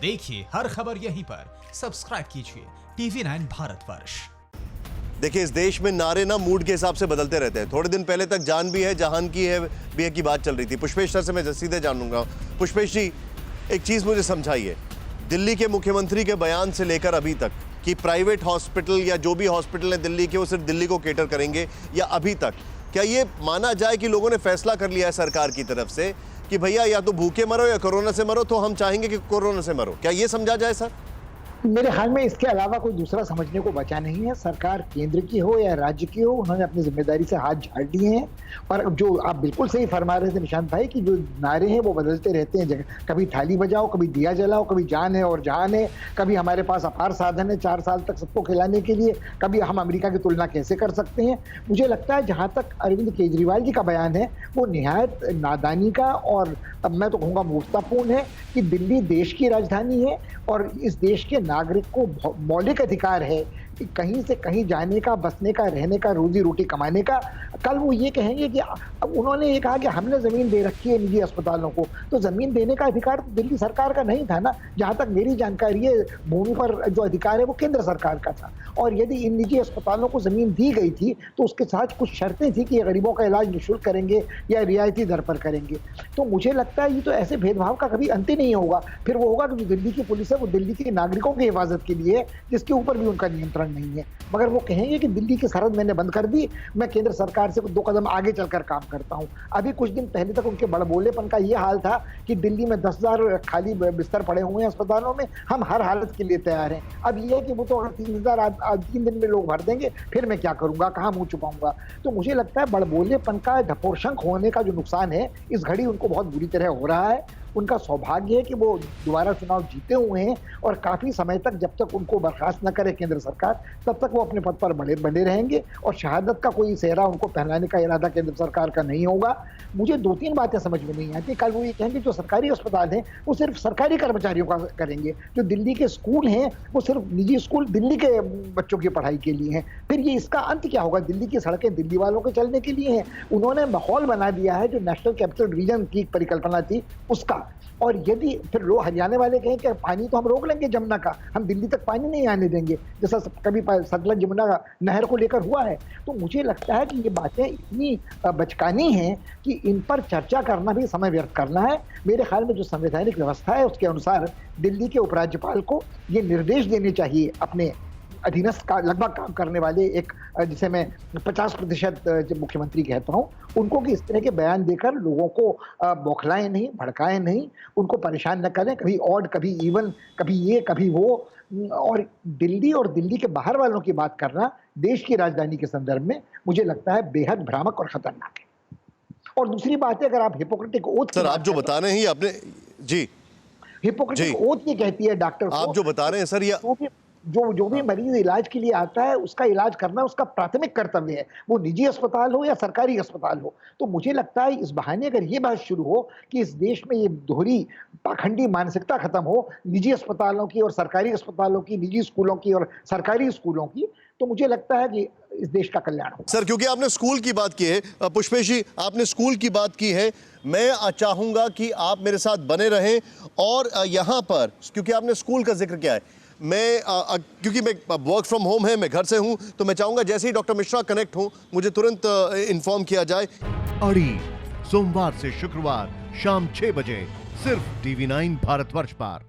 देखिए हर खबर यहीं पर, सब्सक्राइब कीजिए TV9 भारतवर्ष। देखिए, इस देश में नारे ना मूड के हिसाब से बदलते रहते हैं। थोड़े दिन पहले तक जान भी है जहान की है भी है की बात चल रही थी। पुष्पेश सर से मैं सीधे जानूंगा। पुष्पेश जी, एक चीज मुझे समझाइए, दिल्ली के मुख्यमंत्री के बयान से लेकर अभी तक कि प्राइवेट हॉस्पिटल या जो भी हॉस्पिटल है दिल्ली के वो सिर्फ दिल्ली को केटर करेंगे, या अभी तक क्या ये माना जाए कि लोगों ने फैसला कर लिया है सरकार की तरफ से कि भैया या तो भूखे मरो या कोरोना से मरो, तो हम चाहेंगे कि कोरोना से मरो? क्या ये समझा जाए सर? मेरे ख्याल में इसके अलावा कोई दूसरा समझने को बचा नहीं है। सरकार केंद्र की हो या राज्य की हो, उन्होंने अपनी जिम्मेदारी से हाथ झाड़ लिए हैं। और जो आप बिल्कुल सही फरमा रहे थे निशांत भाई कि जो नारे हैं वो बदलते रहते हैं। कभी थाली बजाओ, कभी दिया जलाओ, कभी जान है और जहान है, कभी हमारे पास अपार साधन है 4 साल तक सबको खिलाने के लिए, कभी हम अमेरिका की तुलना कैसे कर सकते हैं। मुझे लगता है जहाँ तक अरविंद केजरीवाल जी का बयान है वो निहायत नादानी का और अब मैं तो कहूँगा मूर्खतापूर्ण है कि दिल्ली देश की राजधानी है और इस देश के नागरिक को मौलिक अधिकार है कि कहीं से कहीं जाने का, बसने का, रहने का, रोजी रोटी कमाने का। कल वो ये कहेंगे कि उन्होंने ये कहा कि हमने ज़मीन दे रखी है निजी अस्पतालों को, तो ज़मीन देने का अधिकार तो दिल्ली सरकार का नहीं था ना। जहाँ तक मेरी जानकारी है, भूमि पर जो अधिकार है वो केंद्र सरकार का था। और यदि इन निजी अस्पतालों को ज़मीन दी गई थी तो उसके साथ कुछ शर्तें थी कि गरीबों का इलाज निःशुल्क करेंगे या रियायती दर पर करेंगे। तो मुझे लगता है ये तो ऐसे भेदभाव का कभी अंत ही नहीं होगा। फिर वो होगा कि जो दिल्ली की पुलिस है वो दिल्ली के नागरिकों की हिफाजत के लिए है, जिसके ऊपर भी उनका नियंत्रण नहीं है। मगर वो कहेंगे कि दिल्ली की सरहद मैंने बंद कर दी, मैं केंद्र सरकार से 2 कदम आगे चलकर काम करता हूं। अभी कुछ दिन पहले तक उनके बड़बोलेपन का ये हाल था कि दिल्ली में 10,000 खाली बिस्तर पड़े हुए हैं अस्पतालों में, हम हर हालत के लिए तैयार हैं। अब ये है कि वो तो अगर 3,000 3 दिन में लोग भर देंगे, फिर मैं क्या करूंगा, कहाँ मुंह छुपाऊंगा। तो मुझे लगता है बड़बोलेपन का, ढपोरशंख होने का जो नुकसान है इस घड़ी उनको बहुत बुरी तरह हो रहा है। उनका सौभाग्य है कि वो दोबारा चुनाव जीते हुए हैं और काफ़ी समय तक जब तक उनको बर्खास्त न करे केंद्र सरकार, तब तक वो अपने पद पर बने रहेंगे और शहादत का कोई सेहरा उनको पहनाने का इरादा केंद्र सरकार का नहीं होगा। मुझे 2-3 बातें समझ में नहीं आती। कल वो ये कहेंगे जो सरकारी अस्पताल हैं वो सिर्फ सरकारी कर्मचारियों का करेंगे, जो दिल्ली के स्कूल हैं वो सिर्फ निजी स्कूल दिल्ली के बच्चों की पढ़ाई के लिए हैं। फिर ये इसका अंत क्या होगा? दिल्ली की सड़कें दिल्ली वालों के चलने के लिए हैं। उन्होंने माहौल बना दिया है जो नेशनल कैपिटल रीजन की परिकल्पना थी उसका। और यदि फिर लोग हरियाणा वाले कहें कि पानी तो हम रोक लेंगे जमुना का, हम दिल्ली तक पानी नहीं आने देंगे, जैसा कभी सतलज जमुना नहर को लेकर हुआ है। तो मुझे लगता है कि ये बातें इतनी बचकानी हैं कि इन पर चर्चा करना भी समय व्यर्थ करना है। मेरे ख्याल में जो संवैधानिक व्यवस्था है उसके अनुसार दिल्ली के उपराज्यपाल को ये निर्देश देने चाहिए अपने अधीनस्थ का लगभग काम करने वाले एक, जिसे मैं 50% मुख्यमंत्री कहता हूँ, उनको कि इस तरह के बयान देकर लोगों को बौखलाएं नहीं, भड़काएं नहीं, उनको परेशान न करें, कभी ऑड, कभी इवन, कभी ये, कभी वो। और दिल्ली और दिल्ली के बाहर वालों की बात करना देश की राजधानी के संदर्भ में मुझे लगता है बेहद भ्रामक और खतरनाक है। और दूसरी बात है, अगर आप हिपोक्रेटिक ओथ, सर आप जो बता रहे हैं आपने जी, हिपोक्रेटिक ओथ ये कहती है डॉक्टर आप जो बता रहे हैं सर, ये जो भी मरीज इलाज के लिए आता है उसका इलाज करना उसका प्राथमिक कर्तव्य है, वो निजी अस्पताल हो या सरकारी अस्पताल हो। तो मुझे लगता है इस बहाने अगर ये बात शुरू हो कि इस देश में ये दोहरी पाखंडी मानसिकता खत्म हो, निजी अस्पतालों की और सरकारी अस्पतालों की, निजी स्कूलों की और सरकारी स्कूलों की, तो मुझे लगता है कि इस देश का कल्याण होगा। सर, क्योंकि आपने स्कूल की बात की है, पुष्पेश जी आपने स्कूल की बात की है, मैं चाहूंगा कि आप मेरे साथ बने रहें। और यहां पर क्योंकि आपने स्कूल का जिक्र किया है, मैं क्योंकि मैं वर्क फ्रॉम होम है, मैं घर से हूं, तो मैं चाहूंगा जैसे ही डॉक्टर मिश्रा कनेक्ट हो मुझे तुरंत इन्फॉर्म किया जाए। अड़ी सोमवार से शुक्रवार शाम 6 बजे सिर्फ TV9 भारतवर्ष पर।